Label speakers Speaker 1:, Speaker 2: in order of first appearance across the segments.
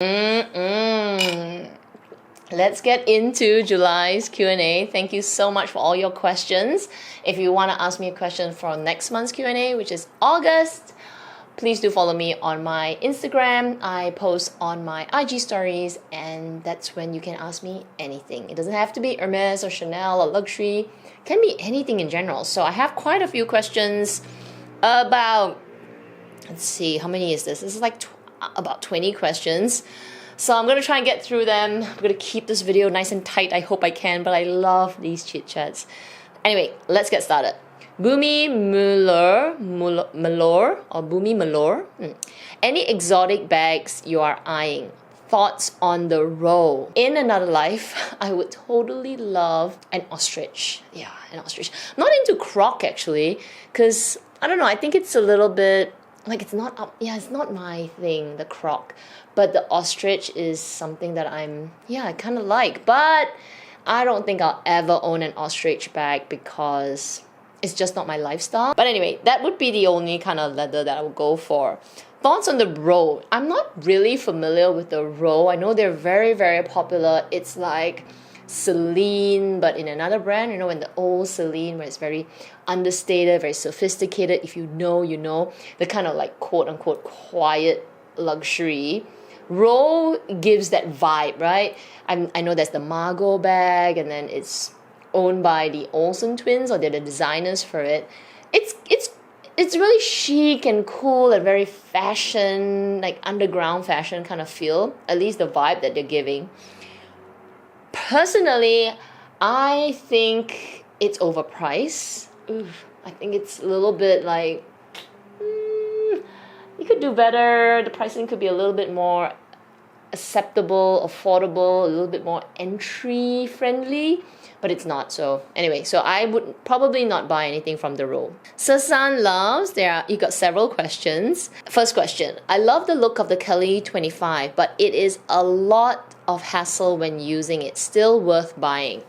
Speaker 1: Let's get into July's Q&A. Thank you so much for all your questions. If you want to ask me a question for next month's Q&A, which is August, please do follow me on my Instagram. I post on my IG stories, and that's when you can ask me anything. It doesn't have to be Hermes or Chanel or luxury. It can be anything in general. So I have quite a few questions about, let's see, how many is this? This is like about 20 questions. So I'm going to try and get through them. I'm going to keep this video nice and tight. I hope I can, but I love these chit chats. Anyway, let's get started. Bumi Malor. Any exotic bags you are eyeing? Thoughts on the roll? In another life, I would totally love an ostrich. Yeah, an ostrich. I'm not into croc actually, because I don't know, I think it's a little bit like it's not my thing, the croc. But the ostrich is something that I kind of like. But I don't think I'll ever own an ostrich bag because it's just not my lifestyle. But anyway, that would be the only kind of leather that I would go for. Thoughts on the roll? I'm not really familiar with the roll. I know they're very, very popular. It's like Seline, but in another brand, you know, in the old Seline where it's very understated, very sophisticated. If you know, you know. The kind of like quote-unquote quiet luxury. Roll gives that vibe, right? I know there's the Margot bag, and then it's owned by the Olsen twins, or they're the designers for it. It's really chic and cool and very fashion, like underground fashion kind of feel. At least the vibe that they're giving. Personally, I think it's overpriced. I think it's a little bit like you could do better. The pricing could be a little bit more acceptable, affordable, a little bit more entry friendly, but it's not. So anyway, so I would probably not buy anything from the roll. Sasan loves, you got several questions. First question, I love the look of the Kelly 25, but it is a lot of hassle when using it. Still worth buying?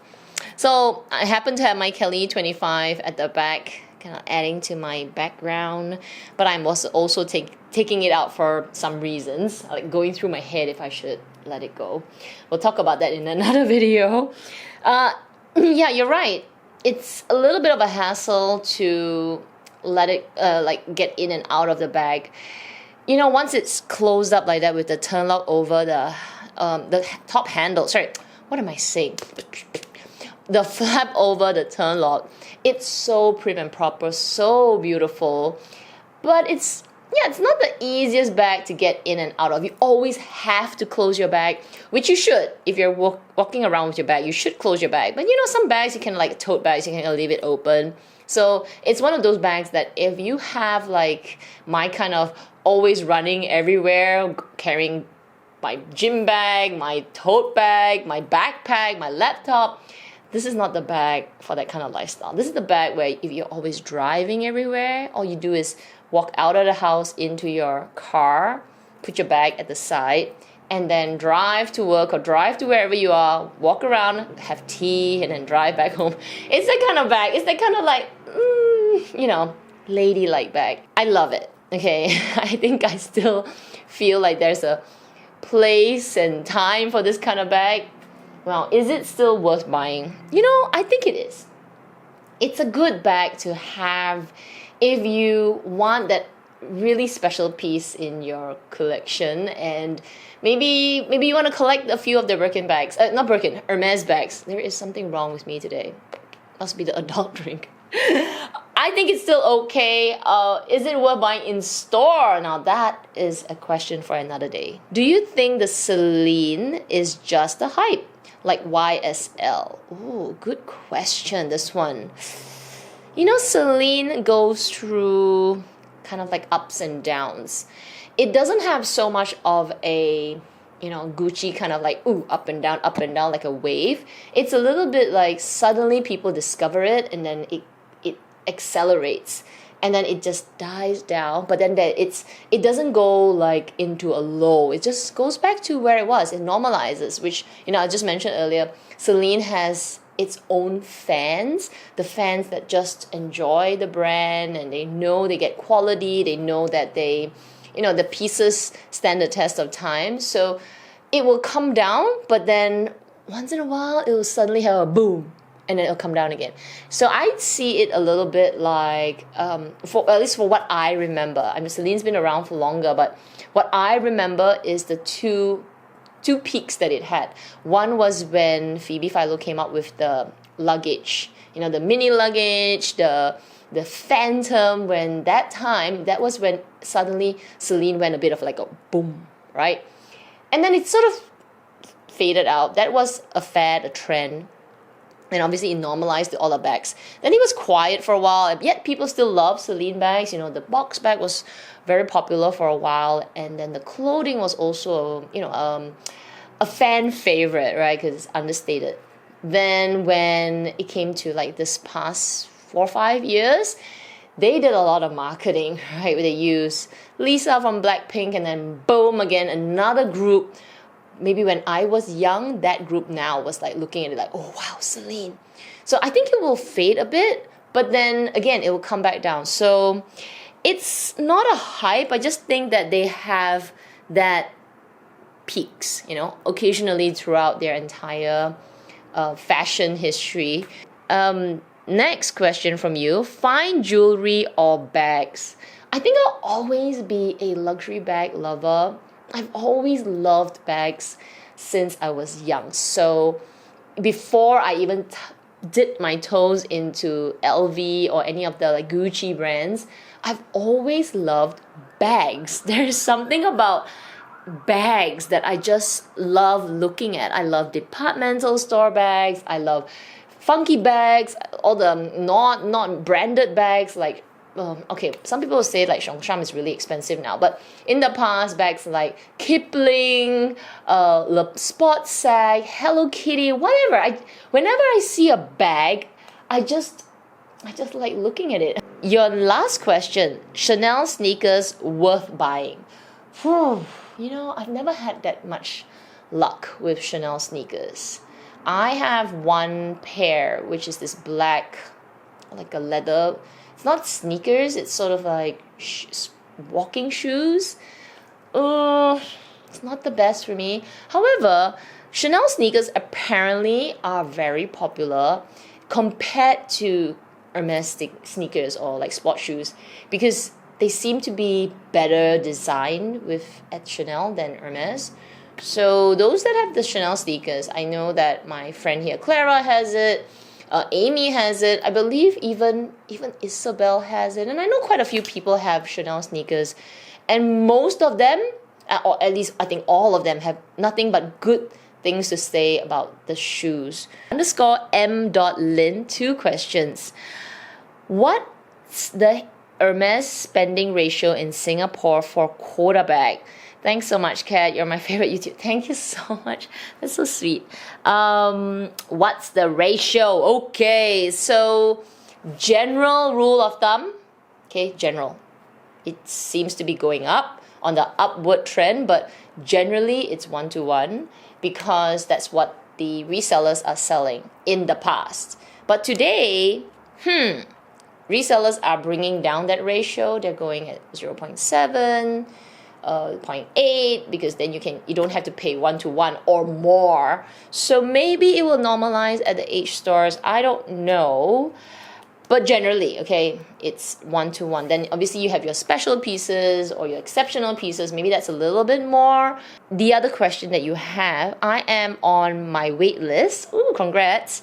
Speaker 1: So I happen to have my Kelly 25 at the back, kind of adding to my background, but I'm also taking it out for some reasons, like going through my head if I should let it go. We'll talk about that in another video. Yeah, you're right. It's a little bit of a hassle to let it like get in and out of the bag. You know, once it's closed up like that with the turn lock over the top handle. Sorry, what am I saying? The flap over the turn lock. It's so prim and proper, so beautiful, but it's not the easiest bag to get in and out of. You always have to close your bag, which you should. If you're walking around with your bag, you should close your bag. But you know, some bags you can, like tote bags, you can leave it open. So it's one of those bags that if you have like my kind of always running everywhere, carrying my gym bag, my tote bag, my backpack, my laptop, this is not the bag for that kind of lifestyle. This is the bag where if you're always driving everywhere, all you do is walk out of the house into your car, put your bag at the side, and then drive to work or drive to wherever you are, walk around, have tea, and then drive back home. It's that kind of bag. It's that kind of like, you know, ladylike bag. I love it, okay? I think I still feel like there's a place and time for this kind of bag. Well, is it still worth buying? You know, I think it is. It's a good bag to have if you want that really special piece in your collection, and maybe you want to collect a few of the Hermes bags. There is something wrong with me today. Must be the adult drink. I think it's still okay. Is it worth buying in store? Now that is a question for another day. Do you think the Seline is just a hype? Like YSL? Ooh, good question, this one. You know, Seline goes through kind of like ups and downs. It doesn't have so much of a, you know, Gucci kind of like, up and down, like a wave. It's a little bit like suddenly people discover it and then it accelerates. And then it just dies down, but then it doesn't go like into a low. It just goes back to where it was. It normalizes, which, you know, I just mentioned earlier. Seline has its own fans, the fans that just enjoy the brand and they know they get quality. They know that the pieces stand the test of time. So it will come down, but then once in a while it will suddenly have a boom and then it'll come down again. So I see it a little bit like, for at least for what I remember. I mean, Celine's been around for longer, but what I remember is the two peaks that it had. One was when Phoebe Philo came up with the luggage, you know, the mini luggage, the Phantom. When that was when suddenly Celine went a bit of like a boom, right? And then it sort of faded out. That was a fad, a trend. And obviously it normalized all the bags. Then it was quiet for a while, yet people still love Celine bags. You know, the box bag was very popular for a while, and then the clothing was also, you know, a fan favorite, right? Because it's understated. Then when it came to like this past 4 or 5 years, they did a lot of marketing, right? They used Lisa from Blackpink, and then boom, again, another group. Maybe when I was young, that group now was like looking at it like, oh wow, Celine. So I think it will fade a bit, but then again, it will come back down. So it's not a hype. I just think that they have that peaks, you know, occasionally throughout their entire fashion history. Next question from you. Fine jewelry or bags? I think I'll always be a luxury bag lover. I've always loved bags since I was young. So before I even dipped my toes into LV or any of the like Gucci brands, I've always loved bags. There's something about bags that I just love looking at. I love departmental store bags. I love funky bags, all the not branded bags like okay, some people say like Shang is really expensive now, but in the past, bags like Kipling, Le Sport Sac, Hello Kitty, whatever. Whenever I see a bag, I just like looking at it. Your last question: Chanel sneakers worth buying? You know, I've never had that much luck with Chanel sneakers. I have one pair, which is this black, like a leather. It's not sneakers, it's sort of like walking shoes. It's not the best for me. However, Chanel sneakers apparently are very popular compared to Hermes sneakers or like sport shoes, because they seem to be better designed at Chanel than Hermes. So those that have the Chanel sneakers, I know that my friend here, Clara, has it. Amy has it. I believe even Isabel has it. And I know quite a few people have Chanel sneakers. And most of them, or at least I think all of them, have nothing but good things to say about the shoes. _m.lin, 2 questions. What's the Hermes spending ratio in Singapore for quota bag? Thanks so much, Kat. You're my favorite YouTube. Thank you so much. That's so sweet. What's the ratio? Okay, so general rule of thumb. Okay, general. It seems to be going up on the upward trend, but generally it's 1-to-1 because that's what the resellers are selling in the past. But today, resellers are bringing down that ratio. They're going at 0.7. 0.8, because then you don't have to pay 1-to-1 or more. So maybe it will normalize at the H stores. I don't know, but generally, okay, it's 1-to-1. Then obviously you have your special pieces or your exceptional pieces. Maybe that's a little bit more. The other question that you have, I am on my wait list. Ooh, congrats.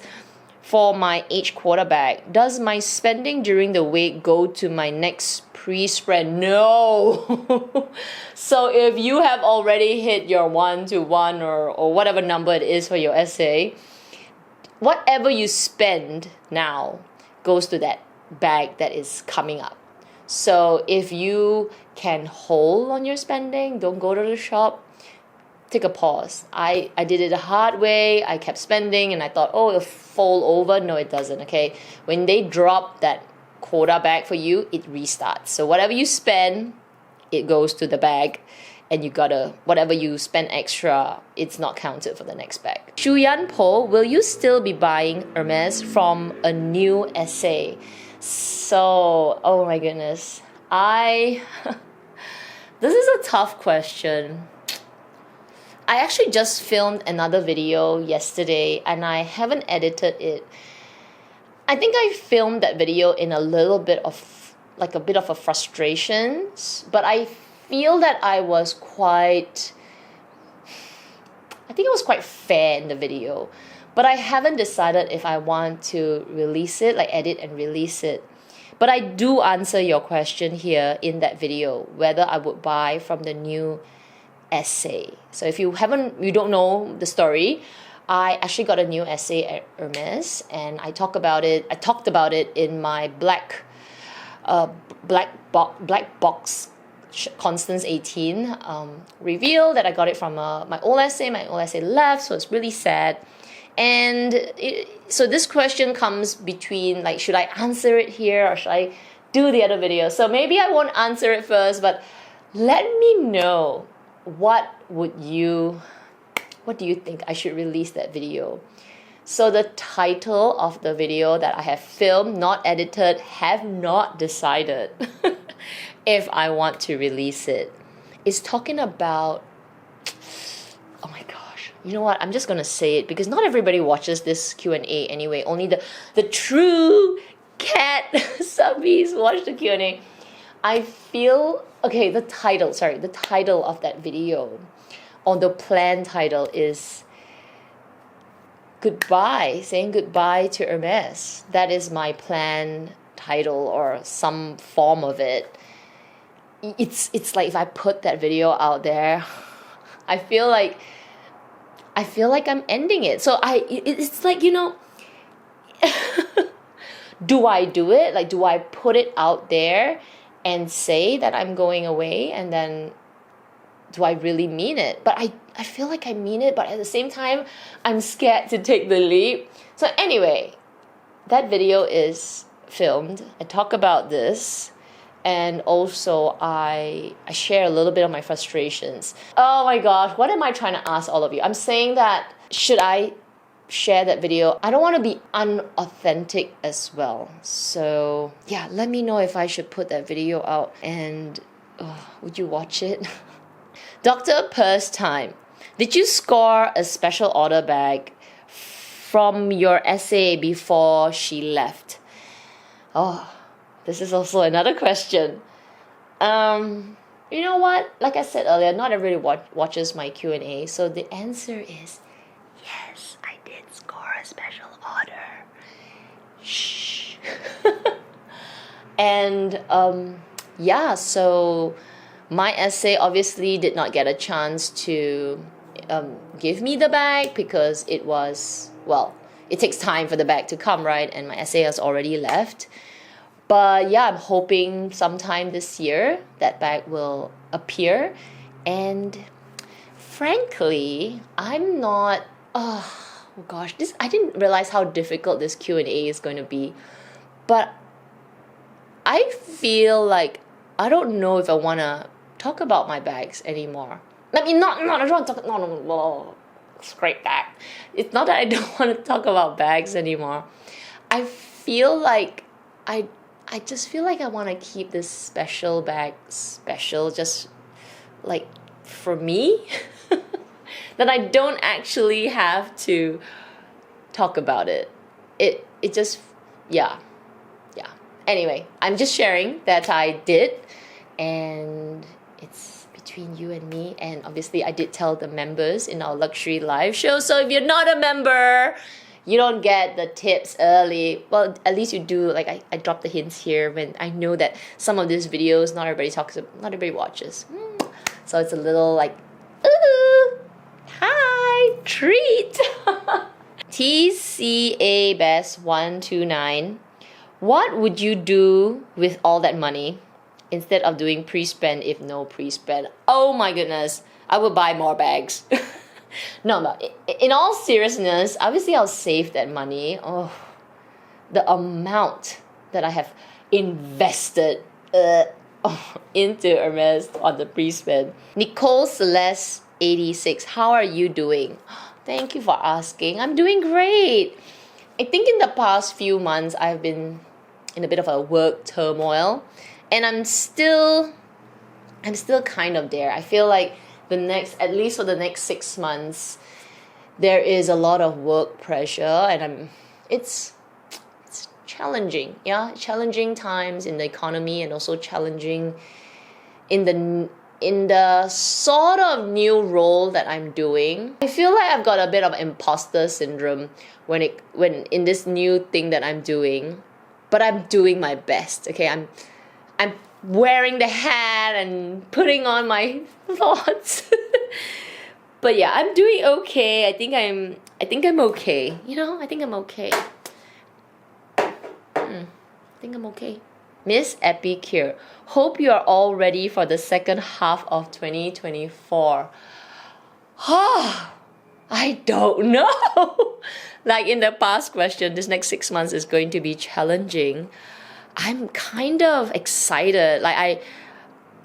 Speaker 1: For my H quarter bag. Does my spending during the week go to my next pre-spread? No. So if you have already hit your 1-to-1 or whatever number it is for your essay, whatever you spend now goes to that bag that is coming up. So if you can hold on your spending, don't go to the shop, take a pause. I did it the hard way. I kept spending and I thought, oh, it'll fall over. No, it doesn't, okay? When they drop that quota bag for you, it restarts. So whatever you spend, it goes to the bag, and you gotta, whatever you spend extra, it's not counted for the next bag. Shuyan Po, will you still be buying Hermes from a new essay? So, oh my goodness. This is a tough question. I actually just filmed another video yesterday and I haven't edited it. I think I filmed that video in a little bit of, like a bit of a frustration, but I feel that I think it was quite fair in the video, but I haven't decided if I want to release it, like edit and release it. But I do answer your question here in that video, whether I would buy from the new essay. So if you don't know the story, I actually got a new essay at Hermes, and I talked about it in my black box Constance 18 reveal that I got it from my old essay. My old essay left, so it's really sad. And so this question comes between, like, should I answer it here or should I do the other video? So maybe I won't answer it first, but let me know what do you think I should release that video. So the title of the video that I have filmed, not edited, have not decided if I want to release it, is talking about, oh my gosh, you know what, I'm just gonna say it because not everybody watches this Q&A anyway. Only the true cat subbies watch the Q&A. I feel, okay, the title of that video, or the planned title, is saying goodbye to Hermes. That is my planned title or some form of it. It's like if I put that video out there, I feel like I'm ending it. So it's like, you know, do I do it? Like, do I put it out there and say that I'm going away, and then do I really mean it? But I feel like I mean it, but at the same time, I'm scared to take the leap. So anyway, that video is filmed. I talk about this, and also I share a little bit of my frustrations. Oh my gosh, what am I trying to ask all of you? I'm saying that, should I share that video? I don't want to be unauthentic as well. So yeah, let me know if I should put that video out, and would you watch it? Dr. Purse time. Did you score a special order bag from your essay before she left? Oh, this is also another question. You know what? Like I said earlier, not everybody watches my Q&A, so the answer is yes, I did score a special order. Shh. And yeah, so my essay obviously did not get a chance to give me the bag because it was, well, it takes time for the bag to come, right? And my essay has already left. But yeah, I'm hoping sometime this year that bag will appear. And frankly, I'm not, oh gosh, I didn't realize how difficult this Q&A is going to be. But I feel like I don't know if I want to talk about my bags anymore. I mean, I don't want to talk, no, scrape that. It's not that I don't want to talk about bags anymore. I feel like I just feel like I want to keep this special bag special, just like for me, that I don't actually have to talk about it. It just, yeah. Anyway, I'm just sharing that I did, and it's between you and me. And obviously I did tell the members in our luxury live show, so if you're not a member, you don't get the tips early. Well, at least you do. Like I drop the hints here when I know that some of these videos not everybody watches. So it's a little like, ooh, hi, treat. TCA Best 129. What would you do with all that money instead of doing pre-spend if no pre-spend? Oh my goodness, I would buy more bags. No, in all seriousness, obviously I'll save that money. Oh, the amount that I have invested into Hermes on the pre-spend. Nicole Celeste 86, how are you doing? Thank you for asking. I'm doing great. I think in the past few months I've been in a bit of a work turmoil, and I'm still kind of there. I feel like at least for the next 6 months, there is a lot of work pressure, and it's challenging. Yeah, challenging times in the economy, and also challenging in the sort of new role that I'm doing. I feel like I've got a bit of imposter syndrome when in this new thing that I'm doing, but I'm doing my best. Okay, I'm wearing the hat and putting on my thoughts. But yeah, I'm doing okay. I think I'm okay. You know, I think I'm okay. I think I'm okay. Miss Epicure, hope you are all ready for the second half of 2024. I don't know. Like in the past question, this next 6 months is going to be challenging. I'm kind of excited. Like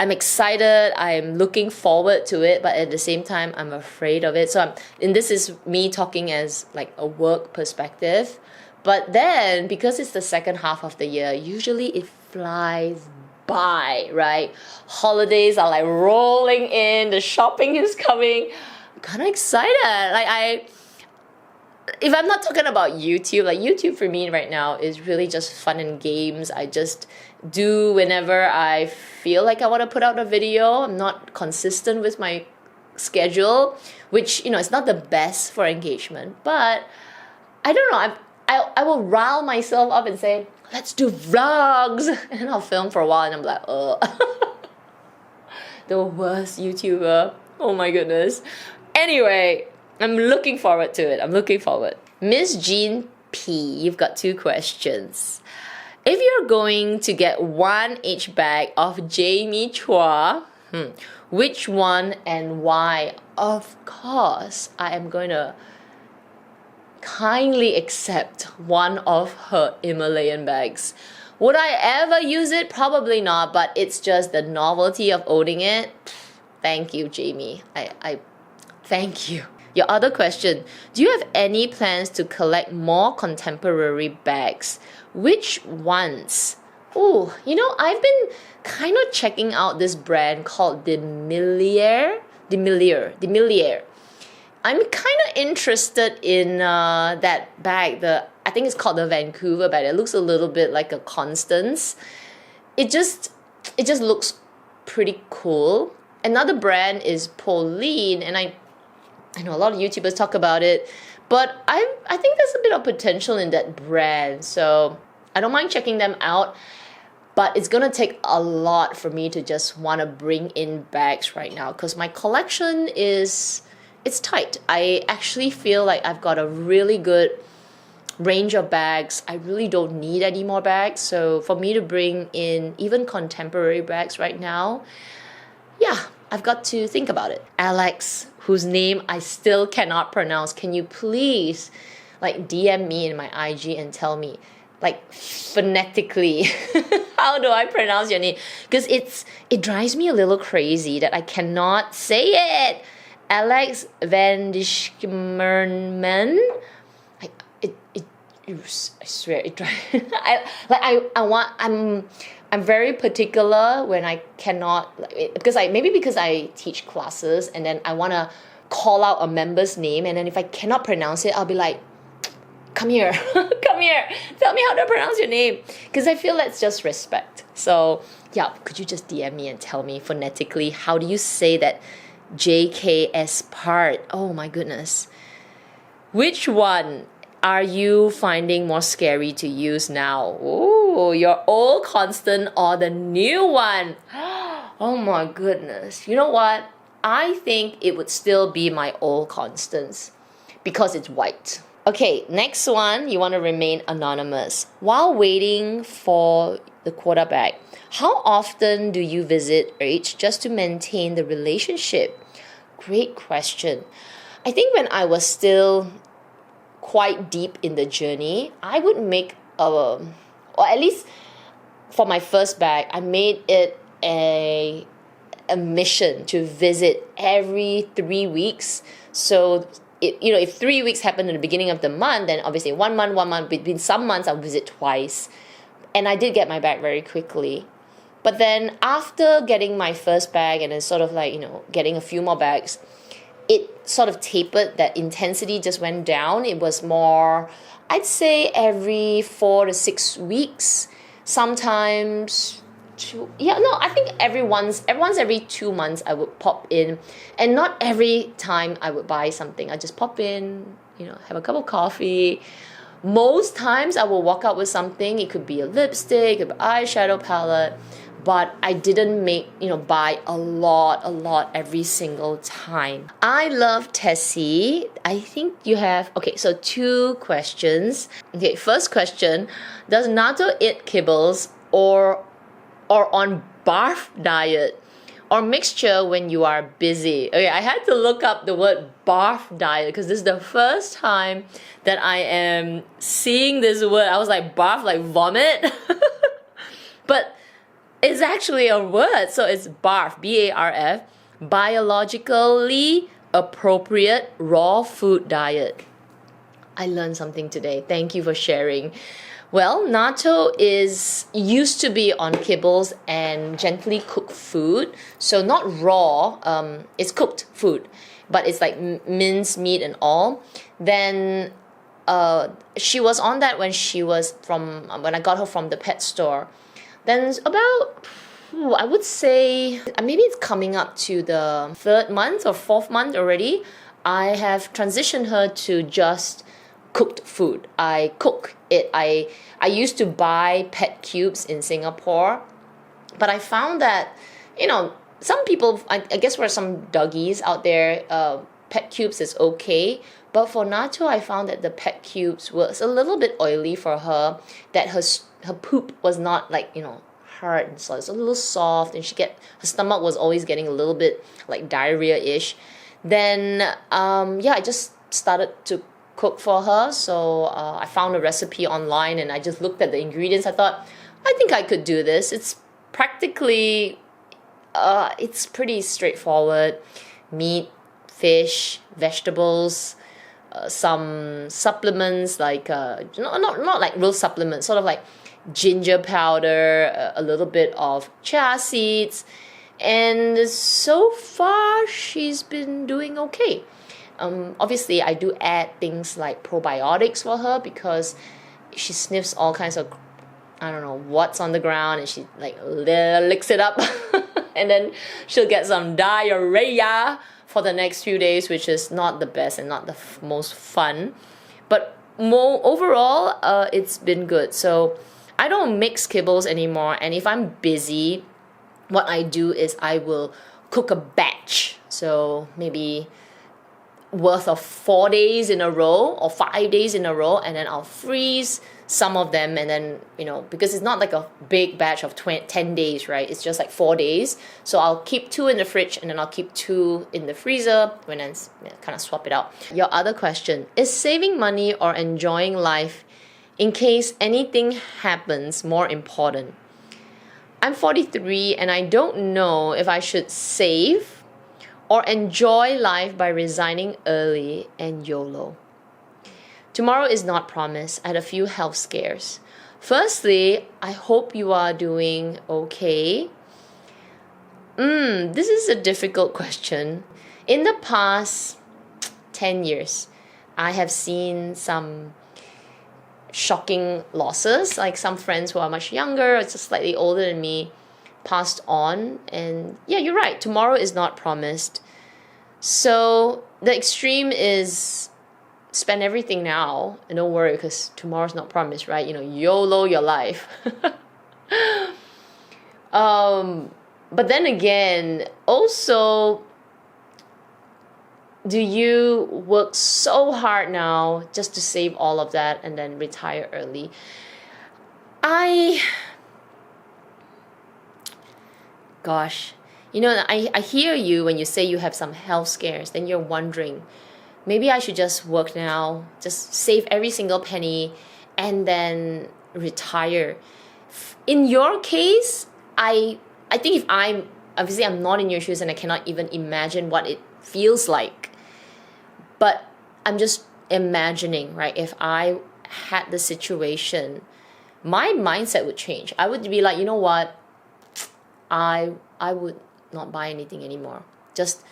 Speaker 1: I'm excited, I'm looking forward to it, but at the same time, I'm afraid of it. So and this is me talking as like a work perspective. But then, because it's the second half of the year, usually it flies by, right? Holidays are like rolling in, the shopping is coming. I'm kind of excited. Like if I'm not talking about YouTube, like YouTube for me right now is really just fun and games. I just do whenever I feel like I want to put out a video. I'm not consistent with my schedule, which, you know, it's not the best for engagement, but I don't know. I will rile myself up and say, let's do vlogs, and I'll film for a while, and I'm like, the worst YouTuber. Oh my goodness. Anyway, I'm looking forward to it. I'm looking forward. Miss Jean P, you've got 2 questions. If you're going to get one each bag of Jamie Chua, which one and why? Of course, I am going to kindly accept one of her Himalayan bags. Would I ever use it? Probably not, but it's just the novelty of owning it. Thank you, Jamie. I thank you. Your other question, do you have any plans to collect more contemporary bags? Which ones? Oh, you know, I've been kind of checking out this brand called De Millier. I'm kind of interested in that bag. I think it's called the Vancouver bag. It looks a little bit like a Constance. It just looks pretty cool. Another brand is Pauline, and I know a lot of YouTubers talk about it, but I think there's a bit of potential in that brand. So I don't mind checking them out, but it's gonna take a lot for me to just want to bring in bags right now, because my collection it's tight. I actually feel like I've got a really good range of bags. I really don't need any more bags. So for me to bring in even contemporary bags right now, yeah, I've got to think about it. Alex, whose name I still cannot pronounce, can you please like DM me in my IG and tell me like phonetically how do I pronounce your name? Because it drives me a little crazy that I cannot say it. Alex Van Dishmerman. I swear it drives. I'm very particular when I cannot, because I teach classes, and then I want to call out a member's name, and then if I cannot pronounce it, I'll be like, come here, come here, tell me how to pronounce your name, because I feel that's just respect. So yeah, could you just DM me and tell me phonetically how do you say that JKS part? Oh my goodness. Which one are you finding more scary to use now? Oh, your old constant or the new one? Oh my goodness. You know what? I think it would still be my old constants because it's white. Okay, next one, you want to remain anonymous. While waiting for the quota bag, how often do you visit H just to maintain the relationship? Great question. I think when I was still quite deep in the journey, I would make or at least for my first bag, I made it a mission to visit every 3 weeks. So if 3 weeks happened in the beginning of the month, then obviously 1 month, between some months I'll visit twice. And I did get my bag very quickly. But then after getting my first bag and then sort of like, getting a few more bags, it sort of tapered. That intensity just went down. It was more, I'd say, every 4 to 6 weeks. Sometimes I think every 2 months I would pop in, and not every time I would buy something. I just pop in, have a cup of coffee. Most times I will walk out with something. It could be a lipstick, it could be eyeshadow palette, but I didn't buy a lot every single time. I love Tessie. I think you have, okay, so 2 questions. Okay, first question, does Nato eat kibbles or on barf diet or mixture when you are busy? Okay, I had to look up the word barf diet because this is the first time that I am seeing this word. I was like, barf, like vomit? But it's actually a word. So it's barf, B-A-R-F, biologically appropriate raw food diet. I learned something today. Thank you for sharing. Well, Nato used to be on Kibbles and gently cooked food. So not raw, it's cooked food, but it's like minced meat and all. Then she was on that when I got her from the pet store. Then about, I would say, maybe it's coming up to the 3rd month or 4th month already. I have transitioned her to just cooked food. I cook it. I used to buy pet cubes in Singapore, but I found that, some people, I guess there are some doggies out there, pet cubes is okay, but for Nato, I found that the pet cubes was a little bit oily for her, that her poop was not like, hard, and so it's a little soft, and her stomach was always getting a little bit like diarrhea-ish. Then, I just started to cook for her. So I found a recipe online and I just looked at the ingredients. I thought, I think I could do this. It's practically, it's pretty straightforward. Meat, fish, vegetables, some supplements like, not like real supplements, sort of like ginger powder, a little bit of chia seeds. And so far, she's been doing okay. Obviously, I do add things like probiotics for her because she sniffs all kinds of, I don't know what's on the ground, and she like licks it up and then she'll get some diarrhea for the next few days, which is not the best and not the most fun. But overall, it's been good. So I don't mix kibbles anymore, and if I'm busy, what I do is I will cook a batch. So maybe worth of 4 days in a row or 5 days in a row, and then I'll freeze some of them, and then because it's not like a big batch of 10 days, right? It's just like 4 days, so I'll keep 2 in the fridge and then I'll keep 2 in the freezer and then kind of swap it out. Your other question is saving money or enjoying life in case anything happens more important. I'm 43 and I don't know if I should save or enjoy life by resigning early and YOLO. Tomorrow is not promised. I had a few health scares. Firstly, I hope you are doing okay. This is a difficult question. In the past 10 years, I have seen some shocking losses, like some friends who are much younger or just slightly older than me passed on. And yeah, you're right, tomorrow is not promised. So the extreme is spend everything now and don't worry because tomorrow's not promised, right? YOLO your life. But then again, also, do you work so hard now just to save all of that and then retire early? Gosh, I hear you when you say you have some health scares, then you're wondering, maybe I should just work now, just save every single penny and then retire. In your case, I think if I'm not in your shoes and I cannot even imagine what it feels like. But I'm just imagining, right? If I had the situation, my mindset would change. I would be like, you know what? I would not buy anything anymore. Just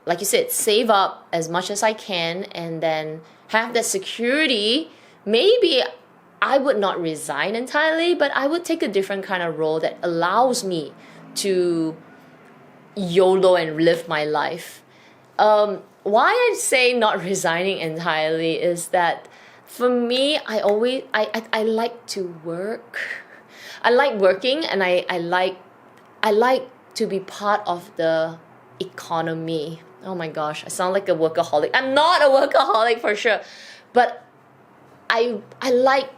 Speaker 1: like you said, save up as much as I can and then have that security. Maybe I would not resign entirely, but I would take a different kind of role that allows me to YOLO and live my life. Why I say not resigning entirely is that for me, I like to work. I like working, and I like to be part of the economy. Oh my gosh, I sound like a workaholic. I'm not a workaholic for sure, but I like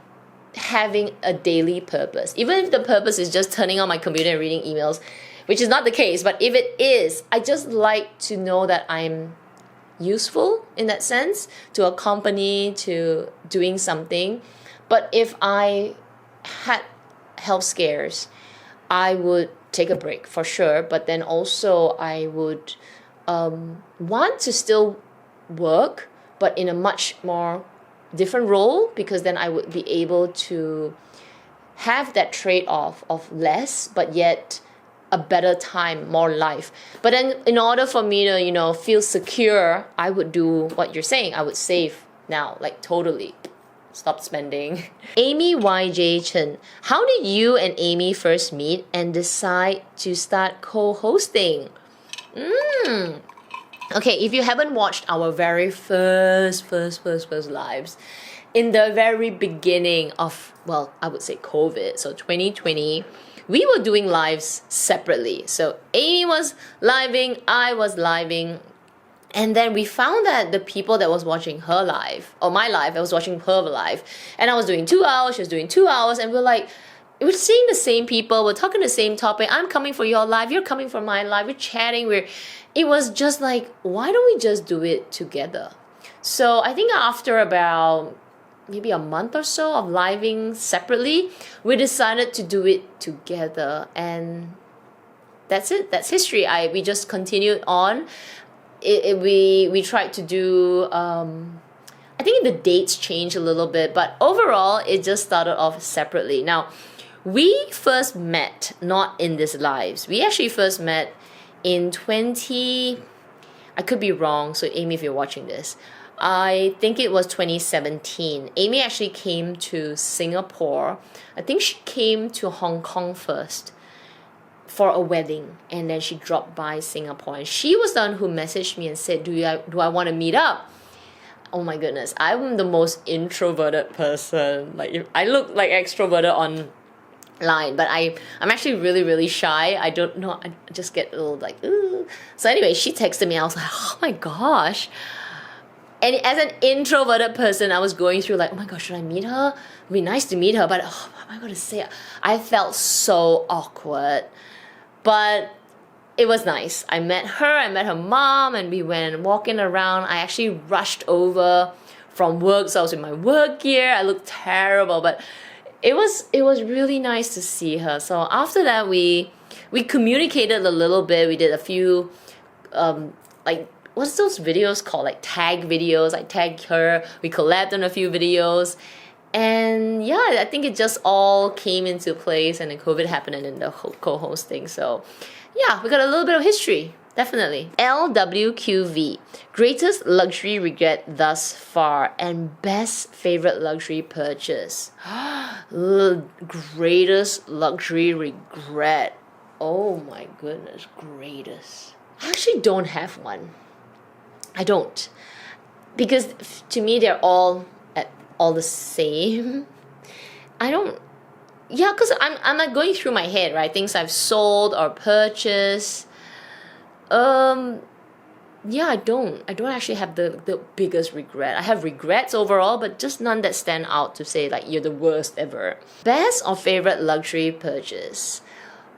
Speaker 1: having a daily purpose. Even if the purpose is just turning on my computer and reading emails, which is not the case, but if it is, I just like to know that I'm useful in that sense to a company, to doing something. But if I had health scares, I would take a break for sure, but then also I would want to still work, but in a much more different role, because then I would be able to have that trade-off of less but yet a better time, more life. But then in order for me to feel secure, I would do what you're saying. I would save now, like totally stop spending. Amy YJ Chen, how did you and Amy first meet and decide to start co-hosting? Okay, if you haven't watched our very first lives, in the very beginning of, well, I would say COVID, so 2020, we were doing lives separately. So Amy was living, I was living, and then we found that the people that was watching her live, or my live, I was watching her live, and I was doing 2 hours, she was doing 2 hours, and we're seeing the same people, we're talking the same topic, I'm coming for your live, you're coming for my live, we're chatting, it was just like, why don't we just do it together? So I think after about maybe a month or so of living separately, we decided to do it together, and that's it. That's history. We just continued on. We tried to do. I think the dates changed a little bit, but overall, it just started off separately. Now, we first met not in these lives. We actually first met in 20. I could be wrong. So Amy, if you're watching this, I think it was 2017. Amy actually came to Singapore. I think she came to Hong Kong first for a wedding, and then she dropped by Singapore. And she was the one who messaged me and said, do I want to meet up? Oh my goodness, I'm the most introverted person. Like, I look like extroverted online, but I'm actually really, really shy. I don't know, I just get a little like, ooh. So anyway, she texted me. I was like, oh my gosh. And as an introverted person, I was going through like, oh my gosh, should I meet her? It'd be nice to meet her, but what am I going to say? I felt so awkward. But it was nice. I met her mom, and we went walking around. I actually rushed over from work, so I was in my work gear. I looked terrible, but it was really nice to see her. So after that, we communicated a little bit. We did a few what's those videos called? Like tag videos. I tagged her. We collabed on a few videos. And yeah, I think it just all came into place, and then COVID happened, and then the whole co-hosting. So yeah, we got a little bit of history. Definitely. LWQV. Greatest luxury regret thus far and best favorite luxury purchase. Greatest luxury regret. Oh my goodness, greatest. I actually don't have one. I don't, because to me they're all the same. I don't. Yeah, because I'm like going through my head, right? Things I've sold or purchased. Yeah, I don't actually have the biggest regret. I have regrets overall, but just none that stand out to say like you're the worst ever. Best or favorite luxury purchase.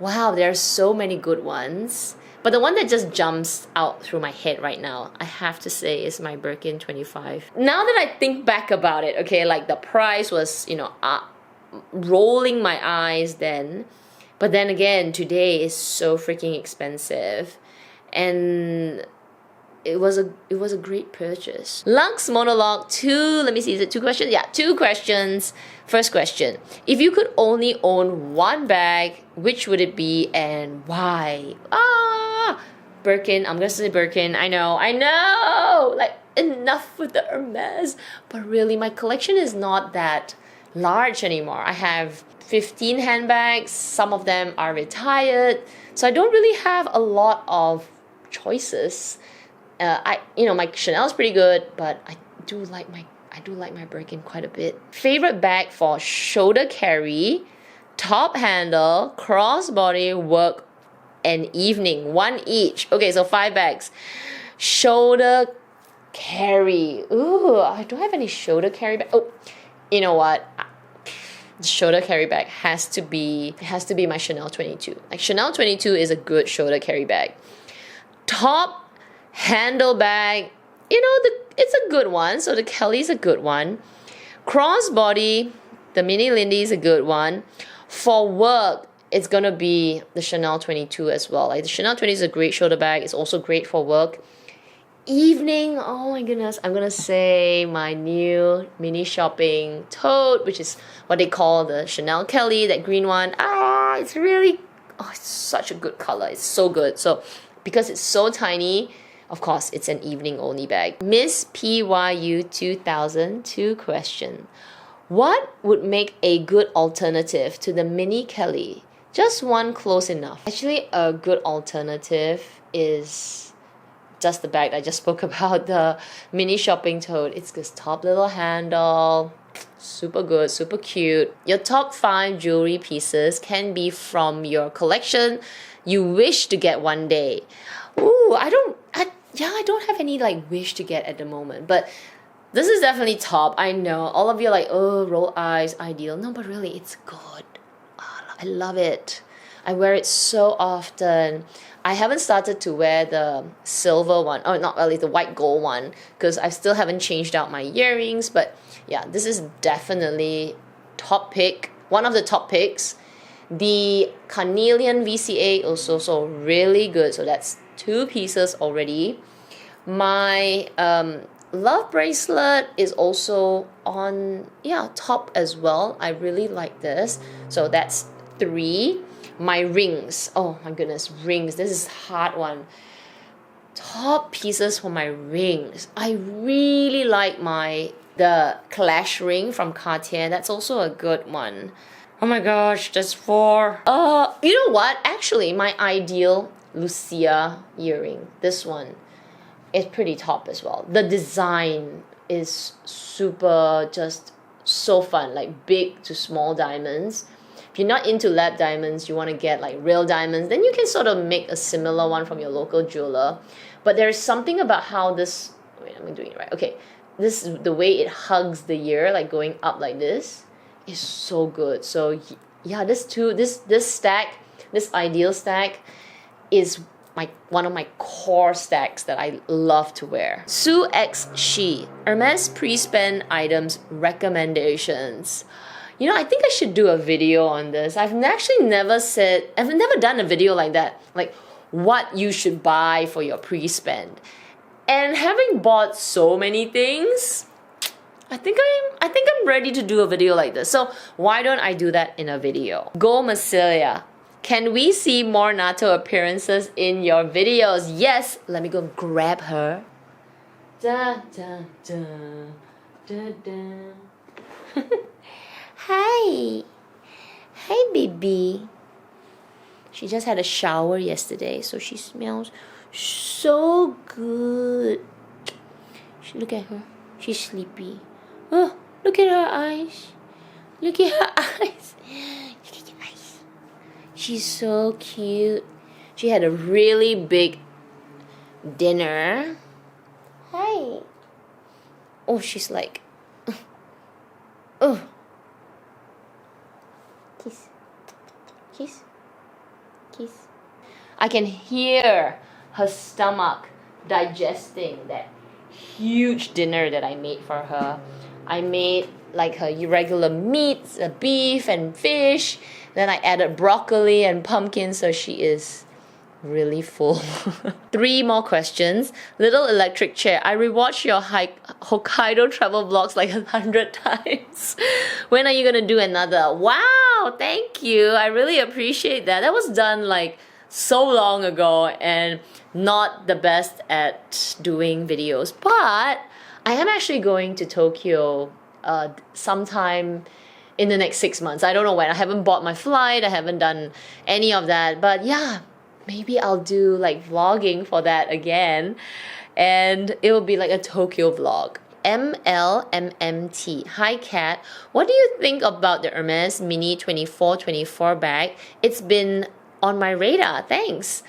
Speaker 1: Wow, there are so many good ones. But the one that just jumps out through my head right now, I have to say, is my Birkin 25. Now that I think back about it, okay, like the price was, rolling my eyes then. But then again, today is so freaking expensive. And it was a great purchase. Lux monologue 2. Let me see, is it 2 questions? Yeah, 2 questions. First question: if you could only own one bag, which would it be and why? Birkin. I'm gonna say Birkin. I know. Like, enough with the Hermes. But really, my collection is not that large anymore. I have 15 handbags. Some of them are retired, so I don't really have a lot of choices. My Chanel's pretty good, but I do like my Birkin quite a bit. Favorite bag for shoulder carry, top handle, crossbody, work, and evening. 1 each. Okay, so 5 bags. Shoulder carry. Ooh, I don't have any shoulder carry bag. Oh, you know what? The shoulder carry bag has to be my Chanel 22. Like, Chanel 22 is a good shoulder carry bag. Top handle bag, it's a good one. So the Kelly's a good one. Crossbody, the Mini Lindy is a good one. For work, it's gonna be the Chanel 22 as well. Like, the Chanel 20 is a great shoulder bag. It's also great for work. Evening, oh my goodness, I'm gonna say my new mini shopping tote, which is what they call the Chanel Kelly, that green one. It's such a good color. It's so good. So because it's so tiny, of course, it's an evening only bag. Miss PYU 2002 question: what would make a good alternative to the mini Kelly? Just one close enough. Actually, a good alternative is just the bag I just spoke about, the mini shopping tote. It's this top little handle, super good, super cute. Your top 5 jewelry pieces can be from your collection you wish to get one day. Ooh, I don't have any like wish to get at the moment, but this is definitely top. I know all of you are like, oh, roll eyes, ideal. No, but really, it's good. I love it. I wear it so often. I haven't started to wear the silver one, or not really, the white gold one, because I still haven't changed out my earrings. But yeah, this is definitely top pick, one of the top picks. The Carnelian VCA also so really good. So that's 2 pieces already. My love bracelet is also on top as well. I really like this. So that's 3. My rings, oh my goodness, rings. This is a hard one. Top pieces for my rings. I really like the Clash ring from Cartier. That's also a good one. Oh my gosh, that's 4. You know what? Actually, my ideal Lucia earring, this one, is pretty top as well. The design is super, just so fun, like big to small diamonds. If you're not into lab diamonds, you want to get like real diamonds, then you can sort of make a similar one from your local jeweler. But there's something about how this, wait, am I doing it right? Okay, the way it hugs the ear, like going up like this, is so good. So yeah, this stack, this ideal stack, is one of my core stacks that I love to wear. Sue X She, Hermes pre-spend items recommendations. I think I should do a video on this. I've never done a video like that, like what you should buy for your pre-spend. And having bought so many things, I think I'm ready to do a video like this. So why don't I do that in a video? Go Massilia. Can we see more Nato appearances in your videos? Yes. Let me go grab her. Da da da da da. Hi. Hi, baby. She just had a shower yesterday, so she smells so good. Look at her. She's sleepy. Oh, look at her eyes. Look at her eyes. Look at your eyes. She's so cute. She had a really big dinner. Hi. Oh, she's like, oh. Kiss. Kiss. Kiss. I can hear her stomach digesting that huge dinner that I made for her. I made like her regular meats, beef and fish. Then I added broccoli and pumpkin, so she is really full. 3 more questions. Little electric chair. I rewatched your Hokkaido travel vlogs like 100 times. When are you gonna do another? Wow, thank you. I really appreciate that. That was done like so long ago and not the best at doing videos. But I am actually going to Tokyo sometime in the next 6 months. I don't know when. I haven't bought my flight. I haven't done any of that. But yeah, maybe I'll do like vlogging for that again. And it will be like a Tokyo vlog. MLMMT. Hi Kat. What do you think about the Hermes Mini 2424 bag? It's been on my radar. Thanks.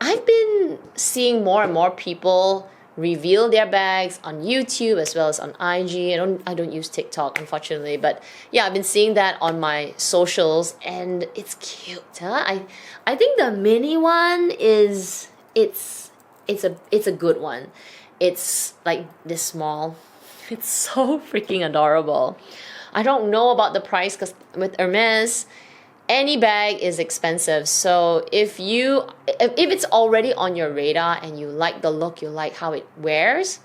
Speaker 1: I've been seeing more and more people reveal their bags on YouTube as well as on IG. I don't use TikTok, unfortunately, but yeah, I've been seeing that on my socials and it's cute, huh? I think the mini one is it's a good one. It's like this small. It's so freaking adorable. I don't know about the price because with Hermes, any bag is expensive. So if it's already on your radar and you like the look, you like how it wears,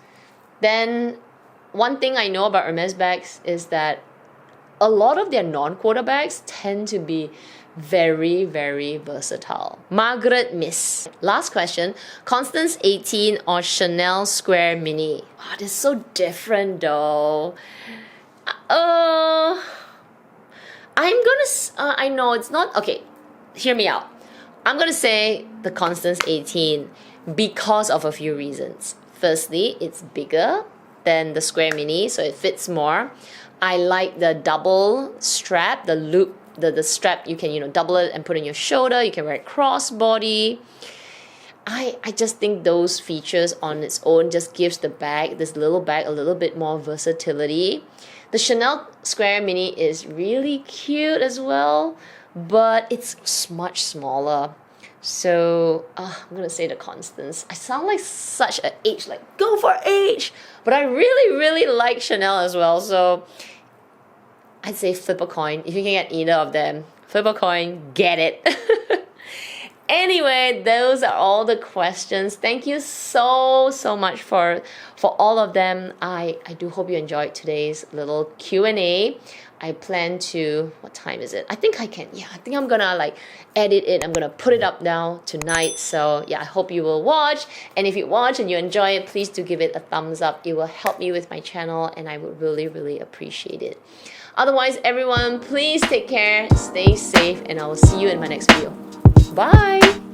Speaker 1: then one thing I know about Hermes bags is that a lot of their non-quota bags tend to be very, very versatile. Margaret Miss. Last question. Constance 18 or Chanel Square Mini? Oh, they're so different though. I know it's not, okay, hear me out. I'm gonna say the Constance 18 because of a few reasons. Firstly, it's bigger than the Square Mini, so it fits more. I like the double strap, the loop, the strap, you can, double it and put it in your shoulder. You can wear it crossbody. I just think those features on its own just gives the bag, this little bag, a little bit more versatility. The Chanel Square Mini is really cute as well, but it's much smaller. So I'm gonna say the Constance. I sound like such an H, like go for H, but I really, really like Chanel as well. So I'd say flip a coin. If you can get either of them, flip a coin, get it. Anyway, those are all the questions. Thank you so much for all of them. I do hope you enjoyed today's little Q&A. I plan to, what time is it? I think I think I'm gonna like edit it. I'm gonna put it up now tonight. So yeah, I hope you will watch. And if you watch and you enjoy it, please do give it a thumbs up. It will help me with my channel and I would really, really appreciate it. Otherwise, everyone, please take care, stay safe, and I will see you in my next video. Bye!